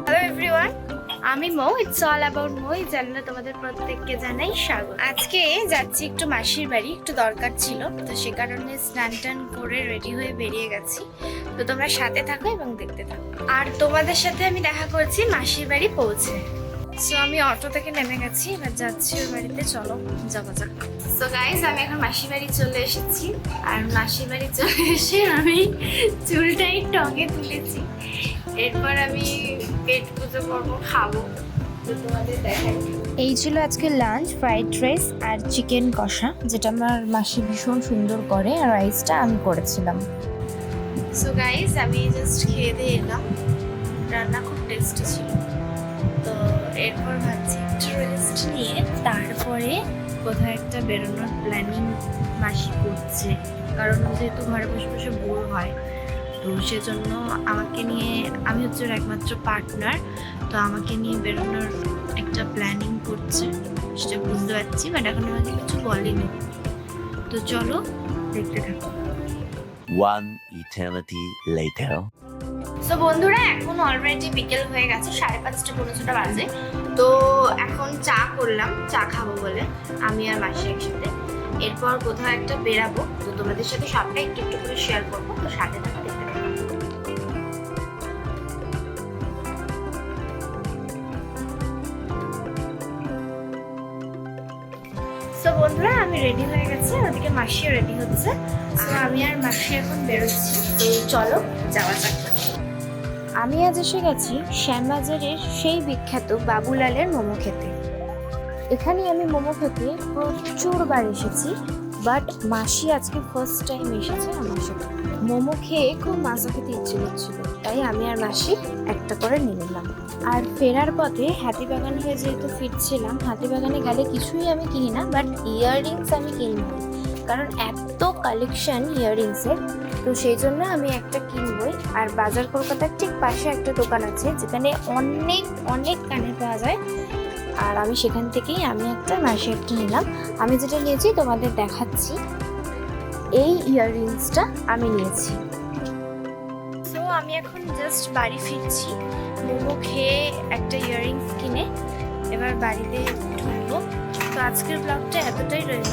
Hello everyone, আমি মৌ। It's all about মৌ। এই চ্যানেলে তোমাদের প্রত্যেককে জানাই স্বাগত। আজকে যাচ্ছি একটু মাসির বাড়ি, একটু দরকার ছিল, তো সে কারণে স্নান টান করে রেডি হয়ে বেরিয়ে গেছি। তো তোমরা সাথে থাকো এবং দেখতে থাকো। আর তোমাদের সাথে আমি দেখা করছি মাসির বাড়ি পৌঁছে। সো আমি অটো থেকে নেমে গেছি, এবার যাচ্ছি ওর বাড়িতে। চলো যাওয়া যাক। সো গাইজ, আমি এখন মাসির বাড়ি চলে এসেছি। আর মাসির বাড়ি চলে এসে আমি চুলটাই টঙে তুলেছি। এরপর আমি পেট পুজো করবো, খাবো, তো তোমাদের দেখাই। এই ছিল আজকে লাঞ্চ, ফ্রাইড রাইস আর চিকেন কষা, যেটা আমার মাসি ভীষণ সুন্দর করে, আর রাইসটা আমি করেছিলাম। সো গাইজ, আমি জাস্ট খেয়ে দিয়ে এলাম। রান্না খুব টেস্টি ছিল। তো এরপর ভাবছি একটু রেস্ট নিয়ে তারপরে কোথাও একটা বেরোনোর প্ল্যানিং মাসি করছে, কারণ যেহেতু ঘরে বসে বসে বোর হয়, তো সেজন্য আমাকে নিয়ে, আমি হচ্ছে ওর একমাত্র পার্টনার, তো আমাকে নিয়ে বেরোনোর একটা প্ল্যানিং করছে, সেটা বুঝতে পারছি, বাট এখন আমাকে কিছু বলেনি। তো চলো দেখতে থাকো। One eternity later. সো বন্ধুরা, এখন অলরেডি বিকেল হয়ে গেছে, 5:30 পৌনে বাজে। তো এখন চা করলাম, চা খাবো বলে আমি আর মাসি একসাথে। এরপর কোথাও একটা বেরাবো, তো তোমাদের সাথে সবটা একটু একটু করে শেয়ার করবো, তো সাথে থাকো, দেখতে থাকো। তো বন্ধুরা, আমি রেডি হয়ে গেছি, ওদিকে মাসিও রেডি হচ্ছে। তো আমি আর মাসি এখন বেরোচ্ছি, তো চলো যাওয়া যাক। আমি আজ এসে গেছি শ্যামবাজারের সেই বিখ্যাত বাবুলালের মোমো খেতে। এখানে আমি মোমো খেতে প্রচুরবার এসেছি, বাট মাসি আজকে ফার্স্ট টাইম এসেছে আমার সাথে। মোমো খেয়ে খুব মজা খেতে ইচ্ছে হচ্ছিল, তাই আমি আর মাসি একটা করে নিয়ে নিলাম। আর ফেরার পথে হাতিবাগান হয়ে যেহেতু ফিরছিলাম, হাতিবাগানে গেলে কিছুই আমি কিনি না, বাট ইয়াররিংস আমি কিনব, কারণ এত কালেকশন ইয়াররিংসের, তো সেই জন্য আমি একটা কিনবই। আর বাজার কলকাতার ঠিক পাশে একটা দোকান আছে যেখানে অনেক অনেক কানের পাওয়া যায়, আর আমি সেখান থেকেই আমি একটা মাসে একটা নিলাম। আমি যেটা নিয়েছি তোমাদের দেখাচ্ছি। এই ইয়াররিংসটা আমি নিয়েছি। সো আমি এখন জাস্ট বাড়ি ফিরছি, মোমো খেয়ে একটা ইয়াররিংস কিনে এবার বাড়িতে ঢুকবো। তো আজকের ব্লগটা এতটাই রইল,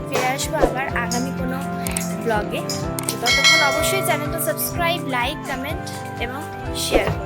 ফিরে আসবো আবার আগামী কোনো ব্লগে। ততক্ষণ অবশ্যই চ্যানেলটা সাবস্ক্রাইব, লাইক, কমেন্ট এবং শেয়ার করুন।